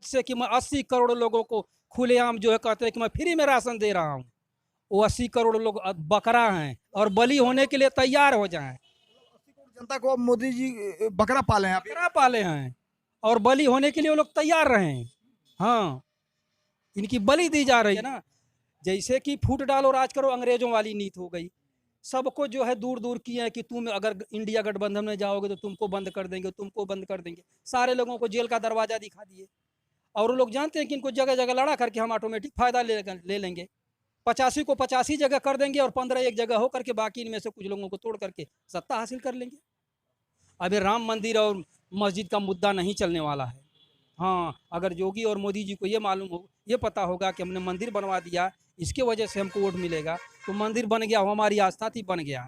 से कि मैं 80 करोड़ लोगों को खुलेआम जो है कहते हैं कि मैं फ्री में राशन दे रहा हूँ। वो 80 करोड़ लोग बकरा हैं और बली होने के लिए तैयार हो जाएं। 80 करोड़ जनता को अब मोदी जी बकरा पाले हैं अभी। बकरा पाले हैं और बली होने के लिए वो लोग तैयार रहे हैं। हाँ, इनकी बलि दी जा रही है ना। जैसे कि फूट डालो राज करो अंग्रेजों वाली नीति हो गई। सबको जो है दूर दूर किए हैं कि तुम अगर इंडिया गठबंधन में जाओगे तो तुमको बंद कर देंगे, तुमको बंद कर देंगे। सारे लोगों को जेल का दरवाजा दिखा दिए। और वो लोग जानते हैं कि इनको जगह जगह लड़ा करके हम ऑटोमेटिक फायदा ले लेंगे। 85 को 85 जगह कर देंगे और 15 एक जगह हो करके बाकी इनमें से कुछ लोगों को तोड़ करके सत्ता हासिल कर लेंगे। अभी राम मंदिर और मस्जिद का मुद्दा नहीं चलने वाला है। हाँ, अगर योगी और मोदी जी को ये मालूम हो, ये पता होगा कि हमने मंदिर बनवा दिया, इसके वजह से हमको वोट मिलेगा, तो मंदिर बन गया, वो हमारी आस्था थी, बन गया।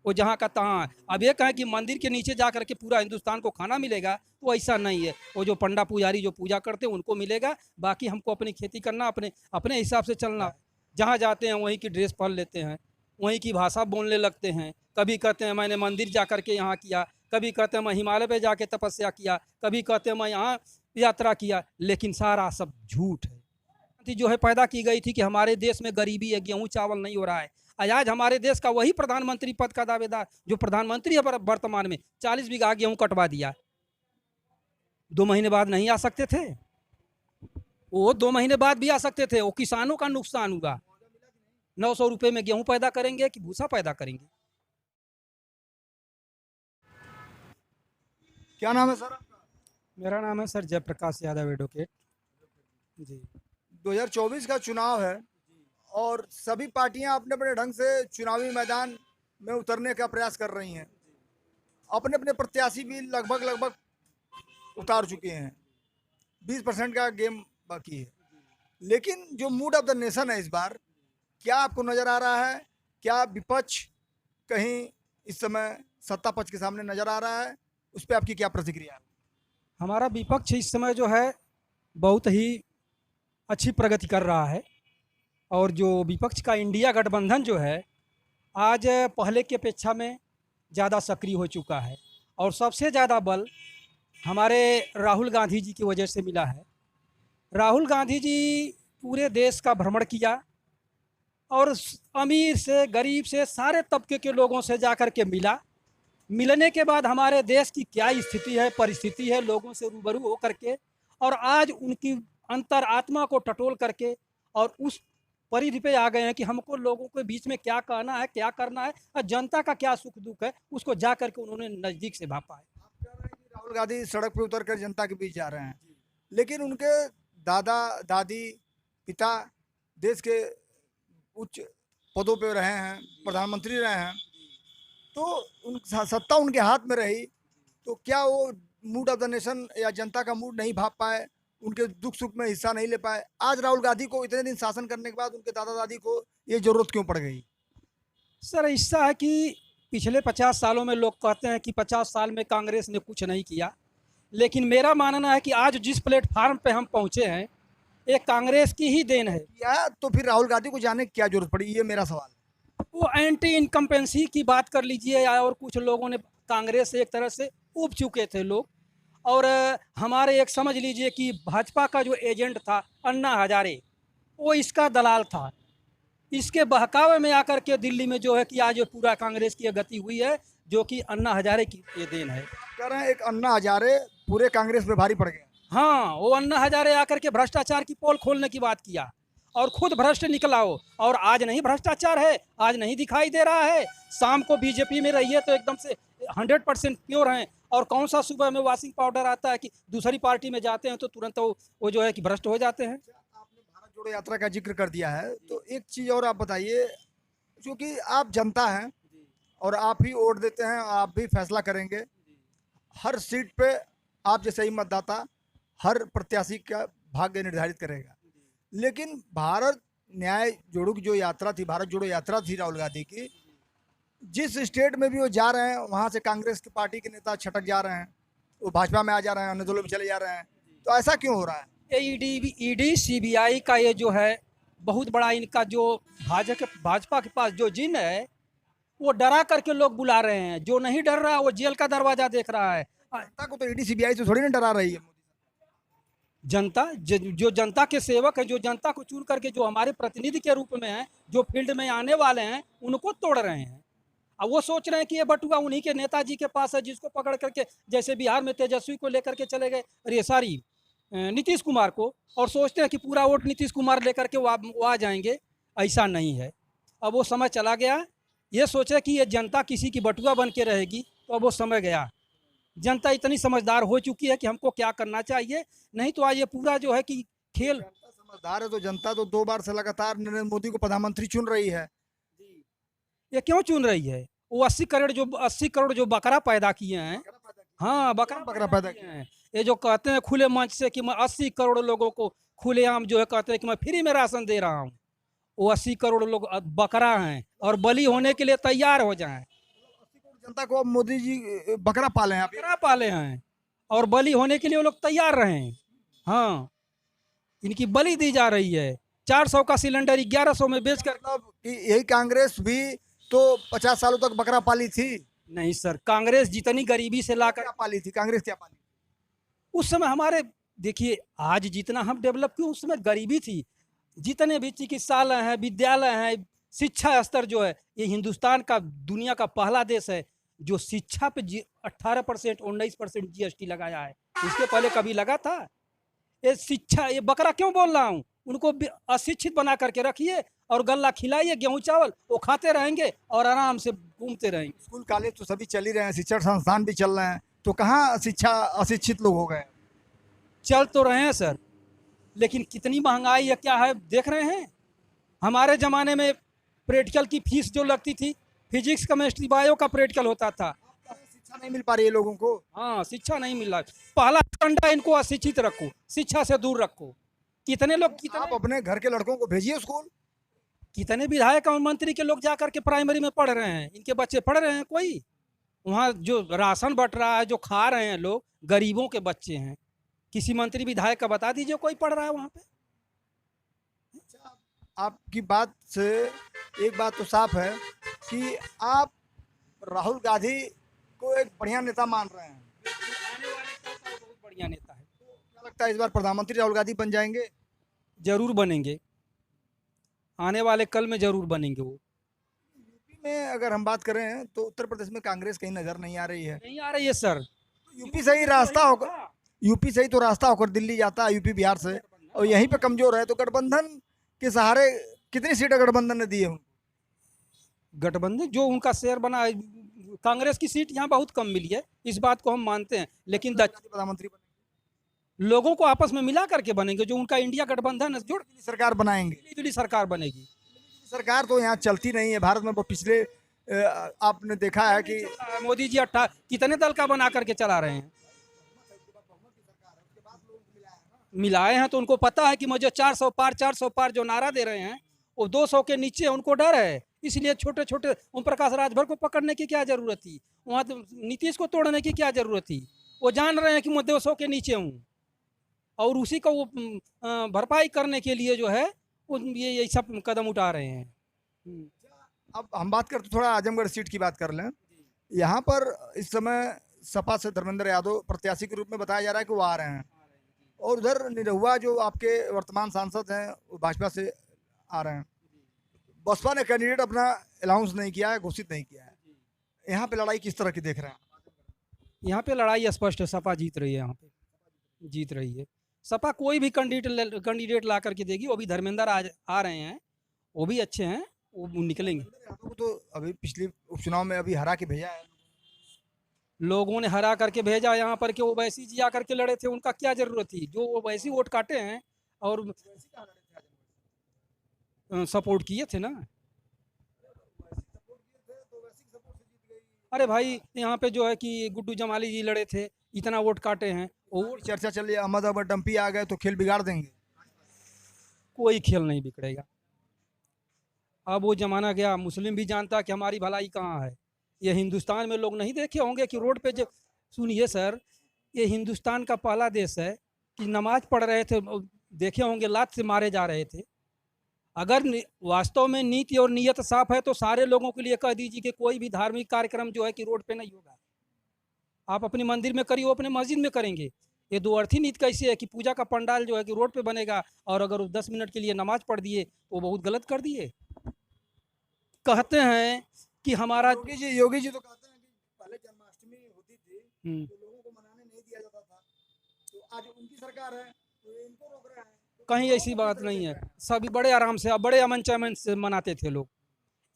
वो जहाँ का तहाँ। अब ये कहें कि मंदिर के नीचे जा करके पूरा हिंदुस्तान को खाना मिलेगा, तो ऐसा नहीं है। वो जो पंडा पुजारी जो पूजा करते हैं उनको मिलेगा, बाकी हमको अपनी खेती करना, अपने अपने हिसाब से चलना। जहाँ जाते हैं वहीं की ड्रेस पहन लेते हैं, वहीं की भाषा बोलने लगते हैं। कभी कहते हैं मैंने मंदिर जा करके यहाँ किया, कभी कहते हैं मैं हिमालय पे जाके तपस्या किया, कभी कहते हैं मैं यहाँ यात्रा किया, लेकिन सारा सब झूठ है। जो है पैदा की गई थी कि हमारे देश में गरीबी है, गेहूं चावल नहीं हो रहा है। आज हमारे देश का वही प्रधानमंत्री पद का दावेदार जो प्रधानमंत्री है वर्तमान में 40 बीघा गेहूं कटवा दिया। 2 महीने बाद नहीं आ सकते थे? वो 2 महीने बाद भी आ सकते थे। वो किसानों का नुकसान हुआ। 900 रुपये में गेहूं पैदा करेंगे कि भूसा पैदा करेंगे? क्या नाम है सर आपका? मेरा नाम है सर जयप्रकाश यादव, एडवोकेट जी। 2024 का चुनाव है और सभी पार्टियां अपने अपने ढंग से चुनावी मैदान में उतरने का प्रयास कर रही हैं। अपने अपने प्रत्याशी भी लगभग लगभग उतार चुके हैं। 20% का गेम बाकी है। लेकिन जो मूड ऑफ द नेशन है इस बार, क्या आपको नजर आ रहा है? क्या विपक्ष कहीं इस समय सत्ता पक्ष के सामने नजर आ रहा है? उस पर आपकी क्या प्रतिक्रिया है? हमारा विपक्ष इस समय जो है बहुत ही अच्छी प्रगति कर रहा है। और जो विपक्ष का इंडिया गठबंधन जो है आज पहले की अपेक्षा में ज़्यादा सक्रिय हो चुका है। और सबसे ज़्यादा बल हमारे राहुल गांधी जी की वजह से मिला है। राहुल गांधी जी पूरे देश का भ्रमण किया और अमीर से गरीब से सारे तबके के लोगों से जाकर के मिला। मिलने के बाद हमारे देश की क्या स्थिति है, परिस्थिति है, लोगों से रूबरू हो करके और आज उनकी अंतर आत्मा को टटोल करके और उस परिधि पे आ गए हैं कि हमको लोगों के बीच में क्या कहना है, क्या करना है और जनता का क्या सुख दुख है, उसको जा करके उन्होंने नज़दीक से भापा है। आप कह रहे हैं कि राहुल गांधी सड़क पर उतर कर जनता के बीच जा रहे हैं, लेकिन उनके दादा दादी पिता देश के उच्च पदों पे रहे हैं, प्रधानमंत्री रहे हैं, तो उन सत्ता उनके हाथ में रही, तो क्या वो मूड ऑफ द नेशन या जनता का मूड नहीं भाप पाए, उनके दुख सुख में हिस्सा नहीं ले पाए? आज राहुल गांधी को इतने दिन शासन करने के बाद उनके दादा दादी को ये जरूरत क्यों पड़ गई? सर ऐसा है कि पिछले 50 सालों में लोग कहते हैं कि 50 साल में कांग्रेस ने कुछ नहीं किया, लेकिन मेरा मानना है कि आज जिस प्लेटफार्म पे हम पहुँचे हैं ये कांग्रेस की ही देन है। या तो फिर राहुल गांधी को जाने की क्या जरूरत पड़ी, ये मेरा सवाल है। वो एंटी इनकम्पेंसी की बात कर लीजिए और कुछ लोगों ने कांग्रेस से एक तरह से उब चुके थे लोग। और हमारे एक समझ लीजिए कि भाजपा का जो एजेंट था अन्ना हजारे, वो इसका दलाल था। इसके बहकावे में आकर के दिल्ली में जो है कि आज पूरा कांग्रेस की गति हुई है, जो कि अन्ना हजारे की ये देन है। कह रहे हैं एक अन्ना हजारे पूरे कांग्रेस में भारी पड़ गए। हाँ, वो अन्ना हजारे आकर के भ्रष्टाचार की पोल खोलने की बात किया और खुद भ्रष्ट निकला हो। और आज नहीं भ्रष्टाचार है, आज नहीं दिखाई दे रहा है। शाम को बीजेपी में रहिए तो एकदम से 100% प्योर हैं। और कौन सा सुबह में वॉशिंग पाउडर आता है कि दूसरी पार्टी में जाते हैं तो तुरंत वो जो है कि भ्रष्ट हो जाते हैं। आपने भारत जोड़ो यात्रा का जिक्र कर दिया है, तो एक चीज और आप बताइए, क्योंकि आप जनता हैं और आप ही वोट देते हैं, आप भी फैसला करेंगे हर सीट पे। आप जैसे ही मतदाता हर प्रत्याशी का भाग्य निर्धारित करेगा। लेकिन भारत न्याय जोड़ो की जो यात्रा थी, भारत जोड़ो यात्रा थी राहुल गांधी की, जिस स्टेट में भी वो जा रहे हैं वहाँ से कांग्रेस की पार्टी के नेता छटक जा रहे हैं, वो भाजपा में आ जा रहे हैं, अन्य दलों में चले जा रहे हैं। तो ऐसा क्यों हो रहा है? ईडी सीबीआई का ये जो है बहुत बड़ा इनका जो भाजपा के पास जो जिन है, वो डरा करके लोग बुला रहे हैं। जो नहीं डर रहा वो जेल का दरवाजा देख रहा है। जनता को तो ईडी सीबीआई से थोड़ी ना डरा रही है मोदी जनता जो जनता के सेवक है, जो जनता को चुन करके जो हमारे प्रतिनिधि के रूप में है, जो फील्ड में आने वाले हैं, उनको तोड़ रहे हैं। अब वो सोच रहे हैं कि ये बटुआ उन्हीं के नेताजी के पास है, जिसको पकड़ करके जैसे बिहार में तेजस्वी को लेकर के चले गए, अरे सॉरी नीतीश कुमार को, और सोचते हैं कि पूरा वोट नीतीश कुमार लेकर के वो आ जाएंगे। ऐसा नहीं है। अब वो समय चला गया। ये सोचे कि ये जनता किसी की बटुआ बन के रहेगी, तो अब वो समय गया। जनता इतनी समझदार हो चुकी है कि हमको क्या करना चाहिए, नहीं तो आज ये पूरा जो है कि खेल। जनता समझदार है तो जनता तो 2 बार से लगातार नरेंद्र मोदी को प्रधानमंत्री चुन रही है। ये क्यों चुन रही है? वो 80 करोड़ जो बकरा पैदा किए हैं। हाँ, बकरा पैदा किए हैं। ये जो कहते हैं खुले मंच से कि मैं 80 करोड़ लोगों को खुलेआम जो है कहते हैं कि मैं फ्री में राशन दे रहा हूँ, वो 80 करोड़ लोग बकरा हैं और बली होने के लिए तैयार हो जाएं। जनता को अब मोदी जी बकरा पाले हैं। बकरा पाले हैं और बली होने के लिए वो लोग तैयार रहे हैं। हाँ, इनकी बलि दी जा रही है। 400 का सिलेंडर 1100 में बेच कर। मतलब कि यही कांग्रेस भी तो 50 सालों तक बकरा पाली थी। नहीं सर, कांग्रेस जितनी गरीबी से लाकर क्या पाली थी कांग्रेस, क्या पाली? उस समय हमारे, देखिए आज जितना हम डेवलप किए उस समय गरीबी थी। जितने भी चिकित्सालय हैं, विद्यालय हैं, शिक्षा स्तर जो है, ये हिंदुस्तान का दुनिया का पहला देश है जो शिक्षा पे 18% 19% GST लगाया है। इसके पहले कभी लगा था? ये शिक्षा, ये बकरा क्यों बोल रहा हूँ, उनको अशिक्षित बना करके रखिए और गल्ला खिलाइए, गेहूं चावल वो खाते रहेंगे और आराम से घूमते रहेंगे। स्कूल कॉलेज तो सभी चल ही रहे हैं, शिक्षण संस्थान भी चल रहे हैं, तो कहाँ शिक्षा अशिक्षित लोग हो गए? चल तो रहे हैं सर, लेकिन कितनी महंगाई है क्या है देख रहे हैं। हमारे ज़माने में प्रैक्टिकल की फीस जो लगती थी, फिजिक्स केमिस्ट्री बायो का प्रैक्टिकल होता था। शिक्षा नहीं मिल पा रही है लोगों को। हाँ, शिक्षा नहीं मिल रहा। पहला डंडा इनको अशिक्षित रखो, शिक्षा से दूर रखो। कितने लोग, आप अपने घर के लड़कों को भेजिए स्कूल। कितने विधायक और मंत्री के लोग जाकर के प्राइमरी में पढ़ रहे हैं, इनके बच्चे पढ़ रहे हैं कोई? वहाँ जो राशन बट रहा है, जो खा रहे हैं लोग, गरीबों के बच्चे हैं। किसी मंत्री विधायक का बता दीजिए कोई पढ़ रहा है वहाँ पे? आपकी बात से एक बात तो साफ है कि आप राहुल गांधी को एक बढ़िया नेता मान रहे हैं। आने वाले कल का बहुत बढ़िया नेता है। क्या लगता है इस बार प्रधानमंत्री राहुल गांधी बन जाएंगे? जरूर बनेंगे, आने वाले कल में जरूर बनेंगे वो। यूपी में अगर हम बात करें तो उत्तर प्रदेश में कांग्रेस कहीं नजर नहीं आ रही है। नहीं आ रही है सर। यूपी से ही रास्ता होकर, यूपी से ही तो रास्ता होकर दिल्ली जाता है, यूपी बिहार से, और यहीं पे कमजोर है। तो गठबंधन के सहारे कितनी सीटें गठबंधन ने दी है उनको? गठबंधन जो उनका शेयर बना है, कांग्रेस की सीट यहाँ बहुत कम मिली है, इस बात को हम मानते हैं, लेकिन प्रधानमंत्री बनेंगे, लोगों को आपस में मिला करके बनेंगे। जो उनका इंडिया गठबंधन है, जो सरकार बनाएंगे। जुली सरकार बनेगी। सरकार तो यहाँ चलती नहीं है भारत में। वो पिछले आपने देखा है कि मोदी जी कितने दल का बना करके चला रहे हैं। मिलाए हैं तो उनको पता है कि मुझे 400 पार जो नारा दे रहे हैं वो 200 के नीचे उनको डर है। इसलिए छोटे छोटे ओम प्रकाश राजभर को पकड़ने की क्या जरूरत थी, वहाँ तो नीतीश को तोड़ने की क्या जरूरत थी। वो जान रहे हैं कि मैं 200 के नीचे हूँ और उसी को वो भरपाई करने के लिए जो है वो ये सब कदम उठा रहे हैं। अब हम बात करते थोड़ा आजमगढ़ सीट की बात कर लें। यहाँ पर इस समय सपा से धर्मेंद्र यादव प्रत्याशी के रूप में बताया जा रहा है कि वो आ रहे हैं, और उधर निरहुआ जो आपके वर्तमान सांसद हैं वो भाजपा से आ रहे हैं। बसपा ने कैंडिडेट अपना अनाउंस नहीं किया है, घोषित नहीं किया है। यहाँ पे लड़ाई किस तरह की देख रहे हैं? यहाँ पे लड़ाई स्पष्ट है, सपा जीत रही है। यहाँ पे जीत रही है सपा। कोई भी कैंडिडेट ला करके देगी। वो भी धर्मेंद्र आ रहे हैं, वो भी अच्छे हैं, वो निकलेंगे। तो अभी पिछले उपचुनाव में अभी हरा के भेजा है, लोगों ने हरा करके भेजा यहाँ पर कि वो वैसी जी आकर के लड़े थे, उनका क्या जरूरत थी? जो वो वैसी वोट काटे हैं और सपोर्ट किए थे ना। अरे भाई यहाँ पे जो है कि गुड्डू जमाली जी लड़े थे, इतना वोट काटे हैं। और चर्चा चल रही है अहमद अबर डंपी आ गए तो खेल बिगाड़ देंगे। कोई खेल नहीं बिगड़ेगा। अब वो जमाना गया। मुस्लिम भी जानता कि हमारी भलाई कहाँ है। ये हिंदुस्तान में लोग नहीं देखे होंगे कि रोड पे जब, सुनिए सर, ये हिंदुस्तान का पहला देश है कि नमाज पढ़ रहे थे, देखे होंगे लात से मारे जा रहे थे। अगर वास्तव में नीति और नीयत साफ है तो सारे लोगों के लिए कह दीजिए कि कोई भी धार्मिक कार्यक्रम जो है कि रोड पे नहीं होगा। आप अपनी मंदिर में करिए, वो अपने मस्जिद में करेंगे। ये दो अर्थी नीति कैसी है कि पूजा का पंडाल जो है कि रोड पे बनेगा, और अगर 10 मिनट के लिए नमाज पढ़ दिए तो वो बहुत गलत कर दिए। कहते हैं कि हमारा योगी जी तो कहते हैं कि पहले जन्माष्टमी होती थी तो लोगों को मनाने नहीं दिया जाता था, तो आज उनकी सरकार है तो इनको रोक रहे हैं। तो कहीं ऐसी बात नहीं है, सभी बड़े आराम से, बड़े अमन चैन से मनाते थे लोग।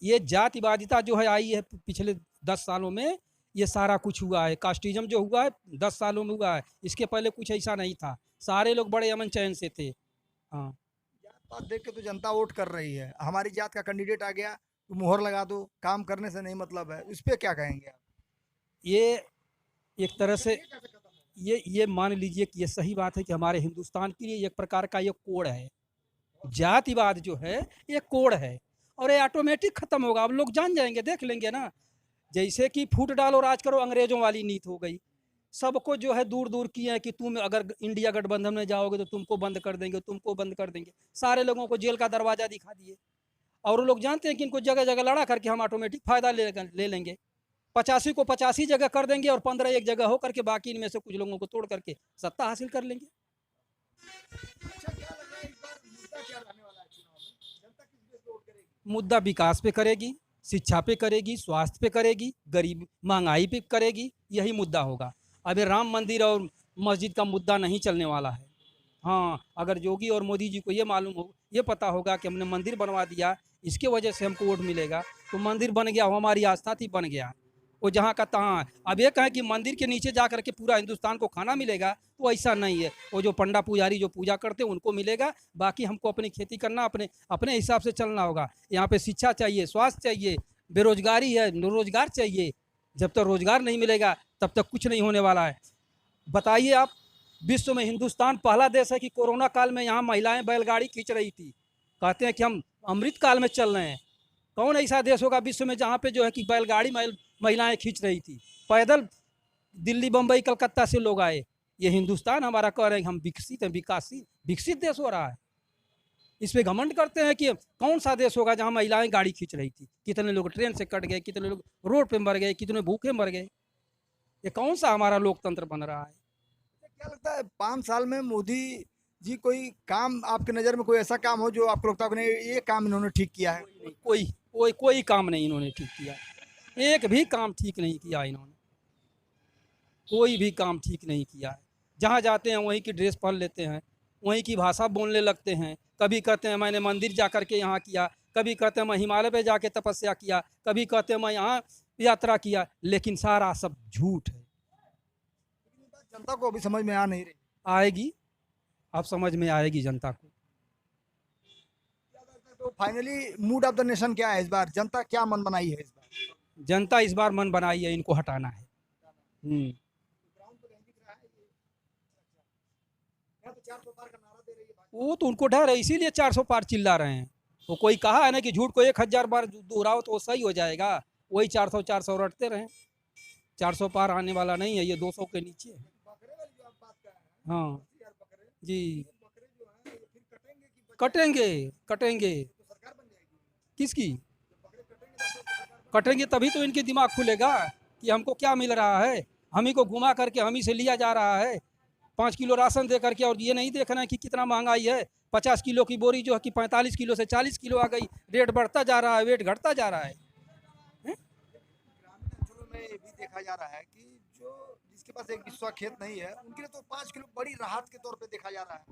ये जातिवादिता जो है आई है पिछले 10 सालों में, ये सारा कुछ हुआ है। कास्टिज्म जो हुआ है 10 सालों में हुआ है, इसके पहले कुछ ऐसा नहीं था। सारे लोग बड़े अमन चैन से थे। हाँ, जात पात देख के तो जनता वोट कर रही है। हमारी जात का कैंडिडेट आ गया तो मुहर लगा दो, काम करने से नहीं मतलब है। इस पे क्या कहेंगे आप? ये एक तरह से ये कैसे खत्म होगा? ये मान लीजिए कि ये सही बात है कि हमारे हिंदुस्तान के लिए एक प्रकार का ये कोड है। जातिवाद जो है ये कोड है, और ये ऑटोमेटिक खत्म होगा। अब लोग जान जाएंगे, देख लेंगे ना। जैसे कि फूट डालो राज करो अंग्रेजों वाली नीति हो गई। सबको जो है दूर दूर किए हैं कि तुम अगर इंडिया गठबंधन में जाओगे तो तुमको बंद कर देंगे, तुमको बंद कर देंगे। सारे लोगों को जेल का दरवाजा दिखा दिए, और वो लोग जानते हैं कि इनको जगह जगह लड़ा करके हम ऑटोमेटिक फायदा ले लेंगे। 85 को 85 जगह कर देंगे, और 15 एक जगह हो करके बाकी इनमें से कुछ लोगों को तोड़ करके सत्ता हासिल कर लेंगे। अच्छा, क्या लग रहा है इस बार मुद्दा क्या रहने वाला है चुनाव में? जनता किस पे वोट करेगी? मुद्दा विकास पे करेगी, शिक्षा पे करेगी, स्वास्थ्य पे करेगी, गरीब महंगाई पे करेगी, यही मुद्दा होगा। अभी राम मंदिर और मस्जिद का मुद्दा नहीं चलने वाला है। हाँ, अगर योगी और मोदी जी को ये मालूम हो, ये पता होगा कि हमने मंदिर बनवा दिया, इसके वजह से हमको वोट मिलेगा, तो मंदिर बन गया, वो हमारी आस्था थी, बन गया, वो जहाँ का तहाँ। अब ये कहें कि मंदिर के नीचे जा करके पूरा हिंदुस्तान को खाना मिलेगा, तो ऐसा नहीं है। वो जो पंडा पुजारी जो पूजा करते हैं उनको मिलेगा, बाकी हमको अपनी खेती करना, अपने अपने हिसाब से चलना होगा। यहाँ पे शिक्षा चाहिए, स्वास्थ्य चाहिए, बेरोजगारी है, रोजगार चाहिए। जब तक रोजगार नहीं मिलेगा तब तक कुछ नहीं होने वाला है। बताइए आप, विश्व में हिंदुस्तान पहला देश है कि कोरोना काल में यहाँ महिलाएं बैलगाड़ी खींच रही थी। कहते हैं कि हम अमृत काल में चल रहे हैं। कौन ऐसा देश होगा विश्व में जहाँ पे जो है कि बैलगाड़ी महिलाएं खींच रही थी, पैदल दिल्ली बम्बई कलकत्ता से लोग आए। ये हिंदुस्तान हमारा कह रहे हैं हम विकसित हैं, विकसित देश हो रहा है। इस पे घमंड करते हैं कि कौन सा देश होगा जहाँ महिलाएं गाड़ी खींच रही थी। कितने लोग ट्रेन से कट गए, कितने लोग रोड पे मर गए, कितने भूखे मर गए। ये कौन सा हमारा लोकतंत्र बन रहा है? क्या लगता है 5 साल में मोदी जी कोई काम आपके नज़र में कोई ऐसा काम हो जो आपको लगता है कि नहीं ये काम इन्होंने ठीक किया है? कोई काम नहीं इन्होंने ठीक किया। एक भी काम ठीक नहीं किया इन्होंने, कोई भी काम ठीक नहीं किया है। जहाँ जाते हैं वहीं की ड्रेस पहन लेते हैं, वहीं की भाषा बोलने लगते हैं। कभी कहते हैं मैंने मंदिर जा कर के यहाँ किया, कभी कहते हैं मैं हिमालय पे जाके तपस्या किया, कभी कहते हैं मैं यहाँ यात्रा किया, लेकिन सारा सब झूठ है। लेकिन ये बात जनता को अभी समझ में आ नहीं रही। आएगी, अब समझ में आएगी जनता को। क्या लगता है तो finally mood off the nation क्या है इस बार? जनता क्या मन बनाई है इस बार? जनता इस बार मन बनाई है, इनको हटाना है। ग्राउंड पे नहीं दिख रहा है ये। यहाँ तो 400 पार का नारा दे रही है भाजपा। वो तो उनको डर है, इसीलिए 400 पार चिल्ला रहे हैं। वो कोई कहा है ना कि झूठ को 1000 बार दोहराओ तो वो सही हो जाएगा, वही 400 रटते रहे। 400 पार आने वाला नहीं है, ये 200 के नीचे है। बकरे वाली जो आप बात कर रहे हैं, हाँ 80,000 बकरे, जी, ये बकरे जो हैं ये फिर कटेंगे कि बच कटेंगे, कटेंगे। तो सरकार बन जाएगी? किसकी? जब बकरे कटेंगे तो सरकार बन कटेंगे तभी तो इनके दिमाग खुलेगा कि हमको क्या मिल रहा है। हम ही को घुमा करके हम ही से लिया जा रहा है 5 किलो राशन दे करके, और ये नहीं देखना है कि कितना महंगाई है। 50 किलो की बोरी जो है कि 45 किलो से 40 किलो आ गई। रेट बढ़ता जा रहा है, वेट घटता जा रहा है। ग्रामीण अंचलों में ये भी देखा जा रहा है कि जो जिसके पास एक बिस्वा खेत नहीं है उनके लिए तो 5 किलो बड़ी राहत के तौर पे देखा जा रहा है।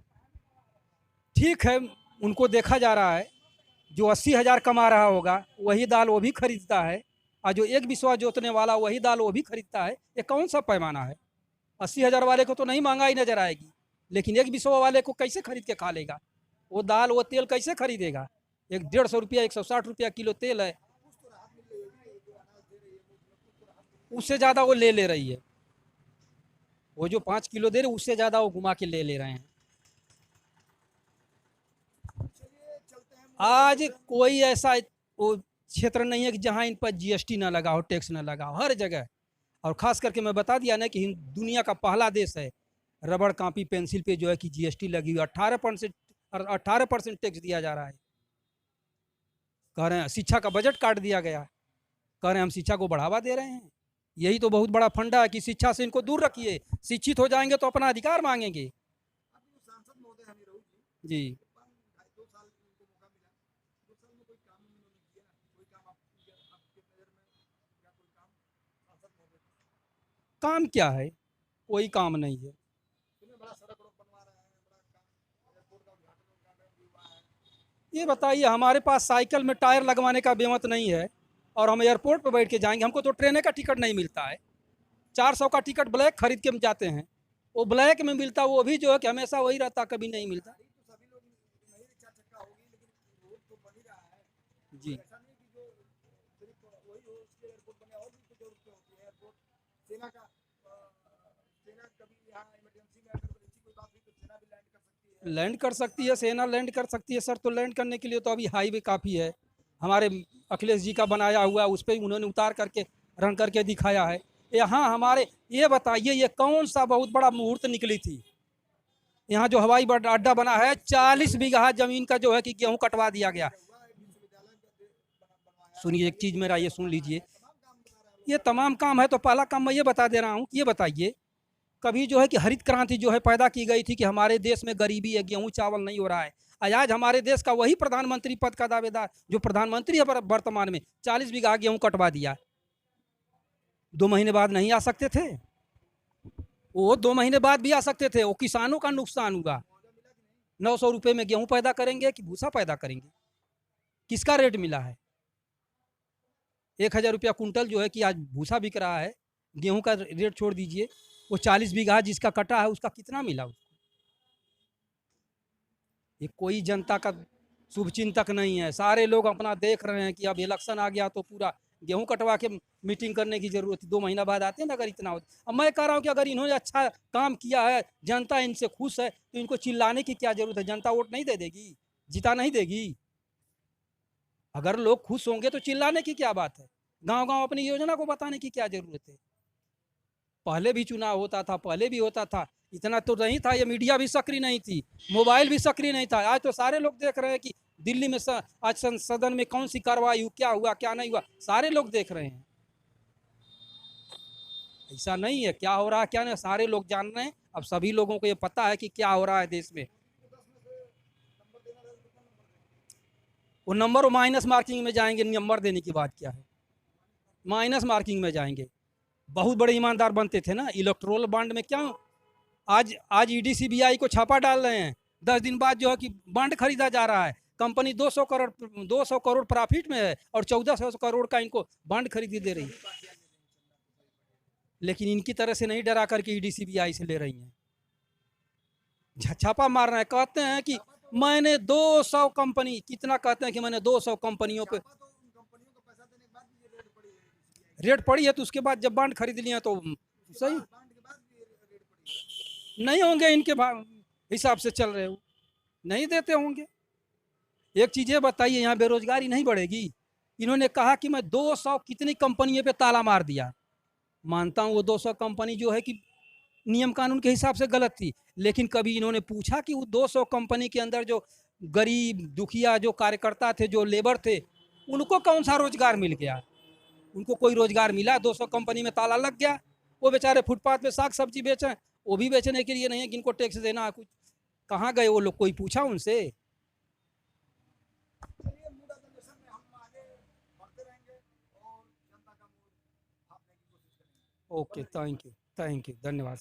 ठीक है, उनको देखा जा रहा है। जो 80,000 कमा रहा होगा वही दाल वो भी खरीदता है, और जो एक बिस्वा जोतने वाला वही दाल वो भी खरीदता है। ये कौन सा पैमाना है? 80,000 वाले को तो नहीं महंगाई नजर आएगी, लेकिन एक बिस्वा वाले को कैसे खरीद के खा लेगा? वो दाल वो तेल कैसे खरीदेगा? 150 रुपया 160 रुपया किलो तेल है, उससे ज़्यादा वो ले रही है। वो जो 5 किलो दे रहे उससे ज़्यादा वो घुमा के ले रहे हैं। चलिए चलते हैं। आज कोई ऐसा वो क्षेत्र नहीं है कि जहाँ इन पर जीएसटी ना लगा हो, टैक्स ना लगा हो, हर जगह। और ख़ास करके मैं बता दिया ना कि दुनिया का पहला देश है रबड़ कापी पेंसिल पे जो है कि जीएसटी लगी हुई 18% टैक्स दिया जा रहा है। कह रहे हैं शिक्षा का बजट काट दिया गया, कह रहे हैं हम शिक्षा को बढ़ावा दे रहे हैं। यही तो बहुत बड़ा फंडा है कि शिक्षा से इनको दूर रखिए। शिक्षित हो जाएंगे तो अपना अधिकार मांगेंगे। अभी वो सांसद महोदय हैं नीरव जी। 2 साल उनको मौका मिला, 2 साल में कोई काम उन्होंने किया, कोई काम आपकी आपकी नज़र में या कोई काम सांसद महोदय काम क्या है? कोई काम नहीं है। इन्हें बड़ा सड़क वड़क बनवा रहे हैं, बड़ा काम एयरपोर्ट का उद्घाटन भी हुआ है। ये बताइए, हमारे पास साइकिल में टायर लगवाने का बेमत नहीं है और हम एयरपोर्ट पर बैठ के जाएंगे? हमको तो ट्रेन का टिकट नहीं मिलता है। 400 का टिकट ब्लैक खरीद के हम जाते हैं, वो ब्लैक में मिलता, वो भी जो है कि हमेशा वही रहता, कभी नहीं मिलता। गाड़ी तो सभी लोग नहीं 4 चक्का होगी, लेकिन रोड तो बन ही रहा है। जी। ऐसा नहीं कि जो सिर्फ वही हो उसके एयरपोर्ट बने, और भी कुछ जरूरतें होती है। एयरपोर्ट सेना का सेना कभी यहाँ इमरजेंसी में अगर ऐसी कोई बात हुई तो सेना भी लैंड कर सकती है। लैंड कर सकती है, सेना लैंड कर सकती है सर। तो लैंड करने के लिए तो अभी हाईवे काफ़ी है। हमारे अखिलेश जी का बनाया हुआ, उस पर उन्होंने उतार करके रन करके दिखाया है। यहाँ हमारे, ये बताइए, ये कौन सा बहुत बड़ा मुहूर्त निकली थी? यहाँ जो हवाई अड्डा बना है, 40 बीघा जमीन का जो है कि गेहूं कटवा दिया गया। सुनिए एक चीज मेरा, ये सुन लीजिए। ये तमाम काम है, तो पहला काम मैं ये बता दे रहा हूँ। ये बताइए, कभी जो है कि हरित क्रांति जो है पैदा की गई थी कि हमारे देश में गरीबी है, गेहूं चावल नहीं हो रहा है। आज हमारे देश का वही प्रधानमंत्री पद का दावेदार जो प्रधानमंत्री है वर्तमान में, 40 बीघा गेहूं कटवा दिया। 2 महीने बाद नहीं आ सकते थे? वो 2 महीने बाद भी आ सकते थे। वो किसानों का नुकसान हुआ। 900 रुपये में गेहूं पैदा करेंगे कि भूसा पैदा करेंगे? किसका रेट मिला है? 1000 रुपया कुंटल जो है कि आज भूसा बिक रहा है। गेहूं का रेट छोड़ दीजिए, वो 40 बीघा जिसका कटा है उसका कितना मिला उसको? ये कोई जनता का शुभचिंतक नहीं है। सारे लोग अपना देख रहे हैं कि अब इलेक्शन आ गया तो पूरा गेहूं कटवा के मीटिंग करने की जरूरत है। 2 महीना बाद आते हैं ना, अगर इतना हो। अब मैं कह रहा हूँ कि अगर इन्होंने अच्छा काम किया है, जनता इनसे खुश है, तो इनको चिल्लाने की क्या जरूरत है? जनता वोट नहीं दे देगी, जिता नहीं देगी। अगर लोग खुश होंगे तो चिल्लाने की क्या बात है? गांव गांव अपनी योजना को बताने की क्या जरूरत है? पहले भी चुनाव होता था, पहले भी होता था, इतना तो नहीं था। ये मीडिया भी सक्रिय नहीं थी, मोबाइल भी सक्रिय नहीं था। आज तो सारे लोग देख रहे हैं कि दिल्ली में आज सदन में कौन सी कार्रवाई हुई, क्या हुआ क्या नहीं हुआ, सारे लोग देख रहे हैं। ऐसा नहीं है क्या हो रहा है क्या नहीं, सारे लोग जान रहे हैं। अब सभी लोगों को ये पता है कि क्या हो रहा है देश में। वो नंबर माइनस मार्किंग में जाएंगे। नंबर देने की बात क्या है? माइनस मार्किंग में जाएंगे। बहुत बड़े ईमानदार बनते थे ना। इलेक्ट्रोल बॉन्ड में क्या, आज ईडी सीबीआई को छापा डाल रहे हैं। 10 दिन बाद जो है कि बॉन्ड खरीदा जा रहा है। कंपनी 200 करोड़ प्रॉफिट में है और 1400 करोड़ का इनको बॉन्ड खरीदी दे रही है। लेकिन इनकी तरह से नहीं डरा करके ईडी सीबीआई से ले रही हैं, छापा मार रहे हैं। कहते हैं कि मैंने 200 कंपनी, कितना कहते हैं कि मैंने 200 कंपनियों पे रेट पड़ी है, तो उसके बाद जब बॉन्ड खरीद लिया तो सही नहीं होंगे। इनके हिसाब से चल रहे हो, नहीं देते होंगे। एक चीज़ ये बताइए, यहाँ बेरोजगारी नहीं बढ़ेगी? इन्होंने कहा कि मैं 200 कितनी कंपनियों पे ताला मार दिया। मानता हूँ वो 200 कंपनी जो है कि नियम कानून के हिसाब से गलत थी, लेकिन कभी इन्होंने पूछा कि वो 200 कंपनी के अंदर जो गरीब दुखिया जो कार्यकर्ता थे, जो लेबर थे, उनको कौन सा रोजगार मिल गया? उनको कोई रोजगार मिला? 200 कंपनी में ताला लग गया। वो बेचारे फुटपाथ पे साग सब्जी बेचें, वो भी बेचने के लिए नहीं है कि इनको टैक्स देना है कुछ। कहाँ गए वो लोग? कोई पूछा उनसे? ओके, थैंक यू, धन्यवाद।